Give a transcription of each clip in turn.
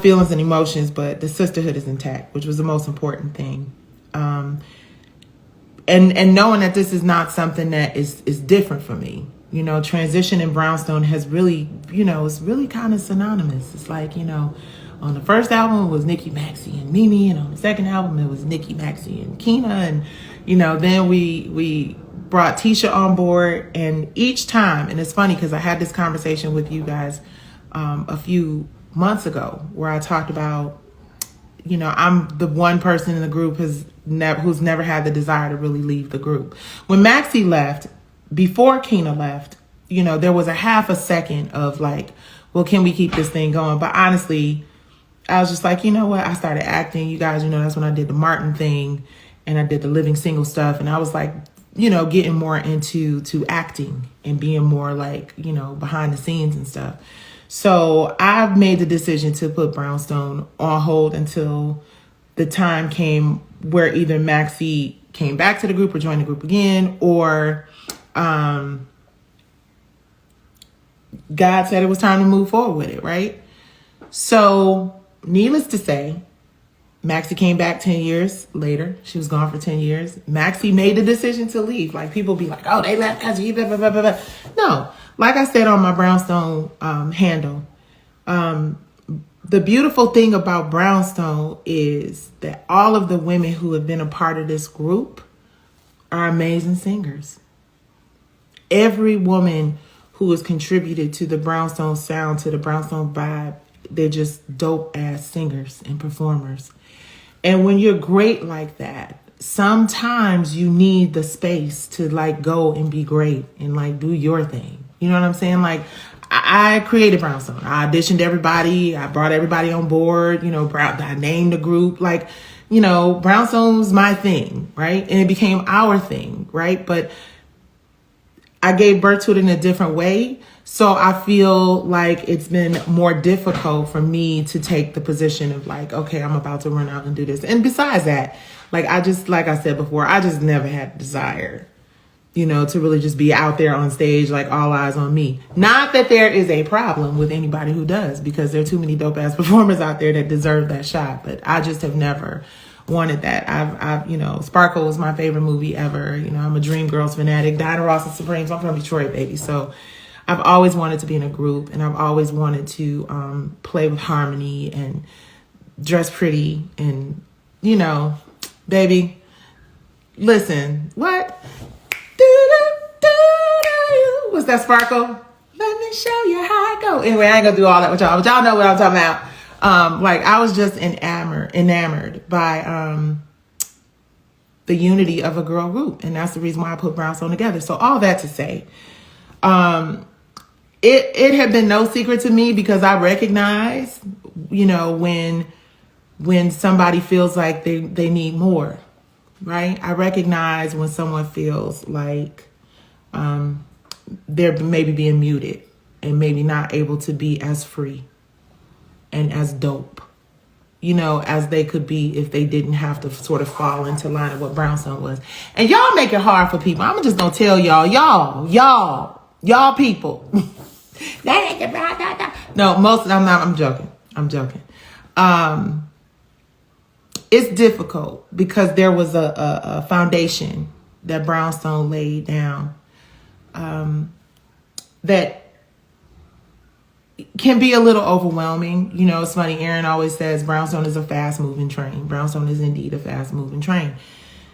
feelings and emotions, but the sisterhood is intact, which was the most important thing. And knowing that this is not something that is different for me. You know, transition in BrownStone has really, you know, it's really kind of synonymous. It's like, you know, on the first album it was Nicci, Maxi, and Mimi, and on the second album it was Nicci, Maxi, and Kina, and you know, then we brought Tisha on board, and each time, and it's funny because I had this conversation with you guys a few months ago where I talked about, you know, I'm the one person in the group who's never had the desire to really leave the group. When Maxi left, before Kina left, you know, there was a half a second of like, well, can we keep this thing going? But honestly, I was just like, you know what? I started acting. You guys, you know, that's when I did the Martin thing and I did the living single stuff. And I was like, you know, getting more into acting and being more like, you know, behind the scenes and stuff. So I've made the decision to put BrownStone on hold until the time came where either Maxi came back to the group or joined the group again, or God said it was time to move forward with it, right? So needless to say, Maxi came back 10 years later. She was gone for 10 years. Maxi made the decision to leave. Like, people be like, oh, they left because you blah, blah, blah, blah. No, like I said on my BrownStone handle, the beautiful thing about BrownStone is that all of the women who have been a part of this group are amazing singers. Every woman who has contributed to the BrownStone sound, to the BrownStone vibe, they're just dope ass singers and performers. And when you're great like that, sometimes you need the space to like go and be great and like do your thing. You know what I'm saying? Like, I created BrownStone. I auditioned everybody. I brought everybody on board. You know, I named the group. Like, you know, BrownStone's my thing, right? And it became our thing, right? But I gave birth to it in a different way. So I feel like it's been more difficult for me to take the position of like, okay, I'm about to run out and do this. And besides that, like I said before, I just never had the desire, you know, to really just be out there on stage, like all eyes on me. Not that there is a problem with anybody who does, because there are too many dope ass performers out there that deserve that shot. But I just have never wanted that. I've you know, Sparkle was my favorite movie ever. You know, I'm a Dreamgirls fanatic. Diana Ross and Supremes. I'm from Detroit, baby. So I've always wanted to be in a group, and I've always wanted to play with harmony and dress pretty, and you know, baby, listen, what? What's that, Sparkle? Let me show you how I go. Anyway, I ain't gonna do all that with y'all, but y'all know what I'm talking about. Like, I was just enamored by the unity of a girl group, and that's the reason why I put BrownStone together. So all that to say, it had been no secret to me, because I recognize, you know, when somebody feels like they need more, right? I recognize when someone feels like they're maybe being muted and maybe not able to be as free and as dope, you know, as they could be if they didn't have to sort of fall into line of what BrownStone was. And y'all make it hard for people. I'm just gonna tell y'all people. That ain't the BrownStone. No, most of them, I'm joking. It's difficult because there was a foundation that BrownStone laid down that can be a little overwhelming. You know, it's funny, Aaron always says BrownStone is a fast-moving train. BrownStone is indeed a fast-moving train.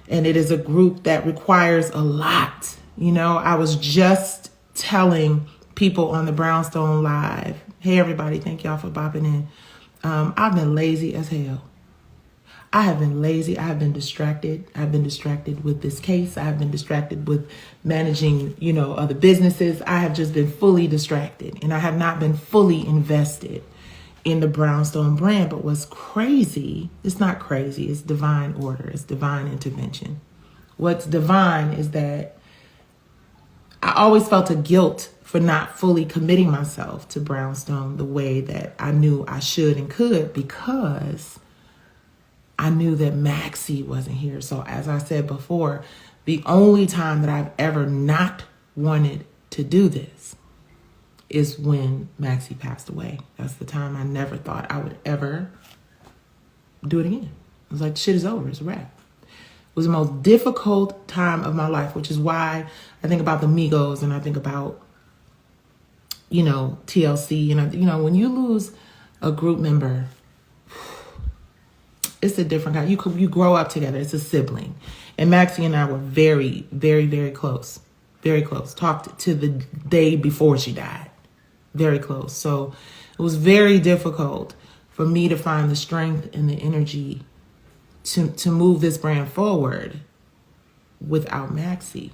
And it is a group that requires a lot. You know, I was just telling people on the BrownStone Live, hey, everybody, thank y'all for bopping in. I've been lazy as hell. I have been lazy. I have been distracted. I've been distracted with this case. I have been distracted with managing, you know, other businesses. I have just been fully distracted, and I have not been fully invested in the BrownStone brand. But what's crazy, it's not crazy. It's divine order. It's divine intervention. What's divine is that I always felt a guilt for not fully committing myself to BrownStone the way that I knew I should and could, because I knew that Maxi wasn't here. So as I said before, the only time that I've ever not wanted to do this is when Maxi passed away. That's the time I never thought I would ever do it again. I was like, shit is over. It's a wrap. It was the most difficult time of my life, which is why I think about the Migos and I think about, you know, TLC. And, you know, when you lose a group member, it's a different kind. You grow up together. It's a sibling. And Maxi and I were very, very, very close. Very close. Talked to the day before she died. Very close. So it was very difficult for me to find the strength and the energy to move this brand forward without Maxi.